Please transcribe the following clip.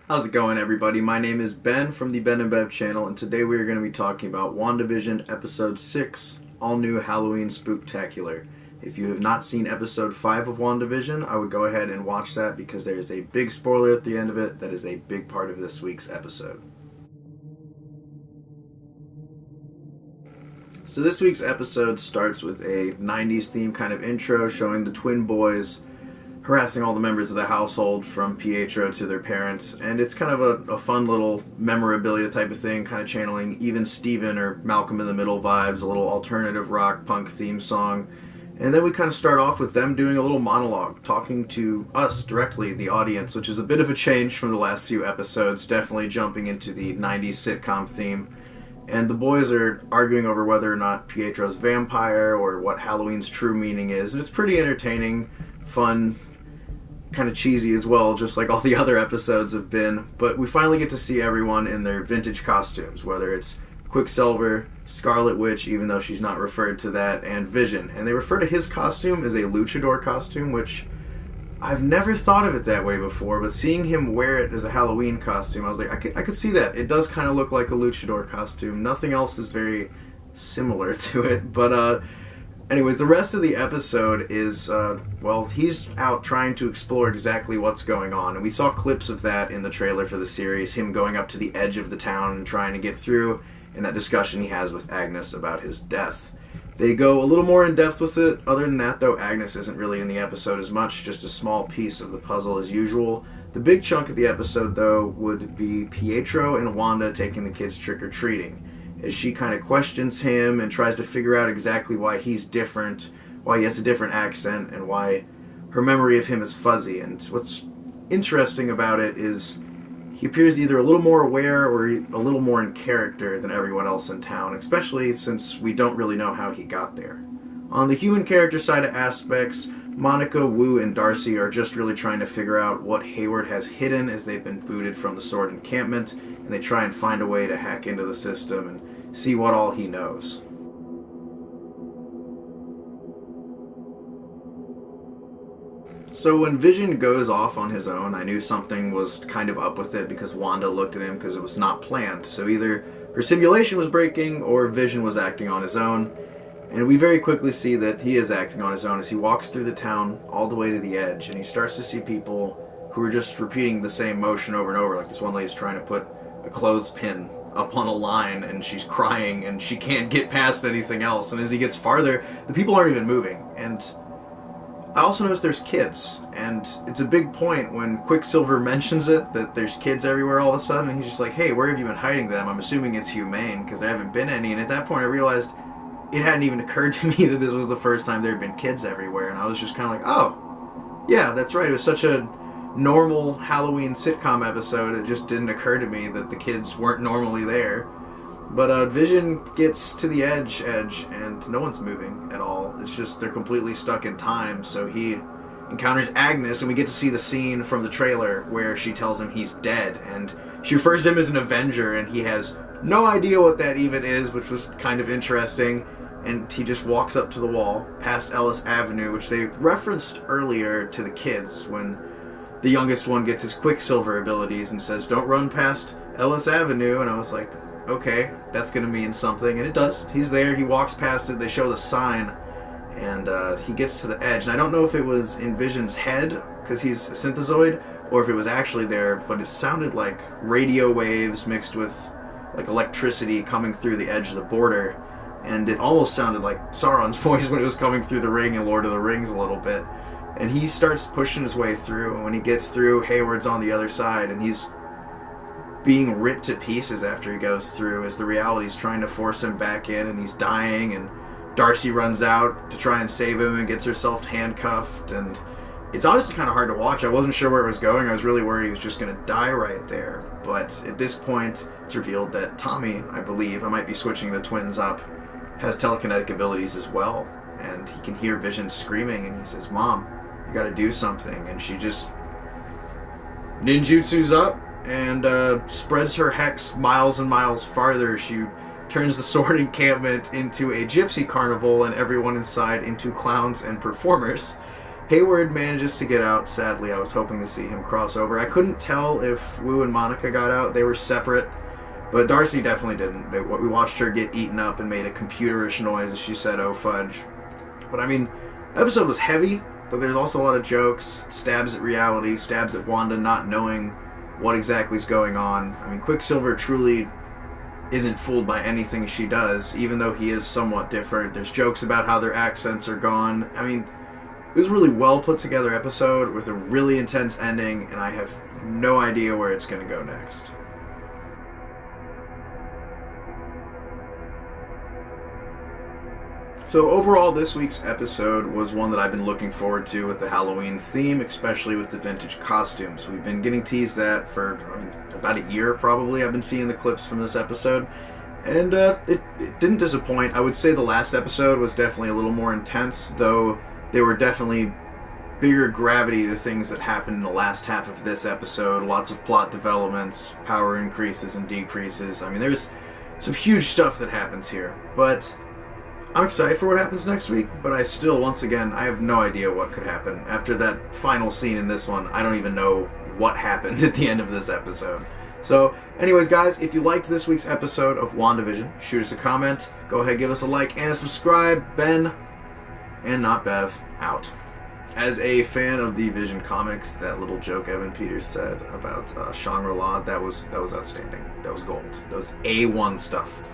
How's it going, everybody? My name is Ben from the Ben and Bev channel, and today we are going to be talking about WandaVision Episode 6, All New Halloween Spooktacular. If you have not seen Episode 5 of WandaVision, I would go ahead and watch that because there is a big spoiler at the end of it that is a big part of this week's episode. So this week's episode starts with a 90s theme kind of intro showing the twin boys harassing all the members of the household from Pietro to their parents, and it's kind of a fun little memorabilia type of thing, kind of channeling Even Steven or Malcolm in the Middle vibes, a little alternative rock punk theme song. And then we kind of start off with them doing a little monologue, talking to us directly, the audience, which is a bit of a change from the last few episodes, definitely jumping into the 90s sitcom theme. And the boys are arguing over whether or not Pietro's vampire or what Halloween's true meaning is, and it's pretty entertaining, fun, kind of cheesy as well, just like all the other episodes have been. But we finally get to see everyone in their vintage costumes, whether it's Quicksilver, Scarlet Witch, even though she's not referred to that, and Vision. And they refer to his costume as a luchador costume, which I've never thought of it that way before, but seeing him wear it as a Halloween costume, I was like, I could see that. It does kind of look like a luchador costume. Nothing else is very similar to it, but anyways, the rest of the episode is, he's out trying to explore exactly what's going on. And we saw clips of that in the trailer for the series, him going up to the edge of the town and trying to get through, and that discussion he has with Agnes about his death. They go a little more in depth with it. Other than that, though, Agnes isn't really in the episode as much, just a small piece of the puzzle as usual. The big chunk of the episode, though, would be Pietro and Wanda taking the kids trick-or-treating, as she kind of questions him and tries to figure out exactly why he's different, why he has a different accent, and why her memory of him is fuzzy. And what's interesting about it is he appears either a little more aware or a little more in character than everyone else in town, especially since we don't really know how he got there. On the human character side of aspects, Monica, Wu, and Darcy are just really trying to figure out what Hayward has hidden as they've been booted from the Sword encampment, and they try and find a way to hack into the system and see what all he knows. So when Vision goes off on his own, I knew something was kind of up with it because Wanda looked at him because it was not planned. So either her simulation was breaking or Vision was acting on his own. And we very quickly see that he is acting on his own as he walks through the town all the way to the edge, and he starts to see people who are just repeating the same motion over and over. Like this one lady's trying to put a clothespin up on a line and she's crying and she can't get past anything else. And as he gets farther, the people aren't even moving. And I also noticed there's kids, and it's a big point when Quicksilver mentions it, that there's kids everywhere all of a sudden, and he's just like, hey, where have you been hiding them? I'm assuming it's humane, because there haven't been any. And at that point I realized it hadn't even occurred to me that this was the first time there had been kids everywhere, and I was just kind of like, oh, yeah, that's right. It was such a normal Halloween sitcom episode, it just didn't occur to me that the kids weren't normally there. But Vision gets to the edge, and no one's moving at all. It's just they're completely stuck in time, so he encounters Agnes, and we get to see the scene from the trailer where she tells him he's dead, and she refers to him as an Avenger, and he has no idea what that even is, which was kind of interesting. And he just walks up to the wall, past Ellis Avenue, which they referenced earlier to the kids when the youngest one gets his Quicksilver abilities and says, don't run past Ellis Avenue. And I was like, okay, that's going to mean something. And it does. He's there. He walks past it. They show the sign. And he gets to the edge. And I don't know if it was in Vision's head, because he's a synthezoid, or if it was actually there. But it sounded like radio waves mixed with like electricity coming through the edge of the border. And it almost sounded like Sauron's voice when it was coming through the ring in Lord of the Rings a little bit. And he starts pushing his way through, and when he gets through, Hayward's on the other side, and he's being ripped to pieces after he goes through as the reality's trying to force him back in, and he's dying, and Darcy runs out to try and save him and gets herself handcuffed, and it's honestly kind of hard to watch. I wasn't sure where it was going. I was really worried he was just going to die right there. But at this point, it's revealed that Tommy, I believe, I might be switching the twins up, has telekinetic abilities as well, and he can hear Vision screaming, and he says, Mom, you gotta do something. And she just ninjutsus up and spreads her hex miles and miles farther. She turns the Sword encampment into a gypsy carnival and everyone inside into clowns and performers. Hayward manages to get out. Sadly, I was hoping to see him cross over. I couldn't tell if Wu and Monica got out. They were separate. But Darcy definitely didn't. We watched her get eaten up and made a computerish noise as she said, "Oh, fudge." But I mean, the episode was heavy, but there's also a lot of jokes, stabs at reality, stabs at Wanda not knowing what exactly is going on. I mean, Quicksilver truly isn't fooled by anything she does, even though he is somewhat different. There's jokes about how their accents are gone. I mean, it was a really well put together episode with a really intense ending, and I have no idea where it's going to go next. So overall, this week's episode was one that I've been looking forward to with the Halloween theme, especially with the vintage costumes. We've been getting teased that for about a year, probably. I've been seeing the clips from this episode, and it didn't disappoint. I would say the last episode was definitely a little more intense, though there were definitely bigger gravity to things that happened in the last half of this episode. Lots of plot developments, power increases and decreases. I mean, there's some huge stuff that happens here, but I'm excited for what happens next week, but I still, once again, I have no idea what could happen. After that final scene in this one, I don't even know what happened at the end of this episode. So, anyways, guys, if you liked this week's episode of WandaVision, shoot us a comment, go ahead, give us a like, and a subscribe. Ben, and not Bev, out. As a fan of the Vision comics, that little joke Evan Peters said about Shangri-La, that was outstanding. That was gold. That was A1 stuff.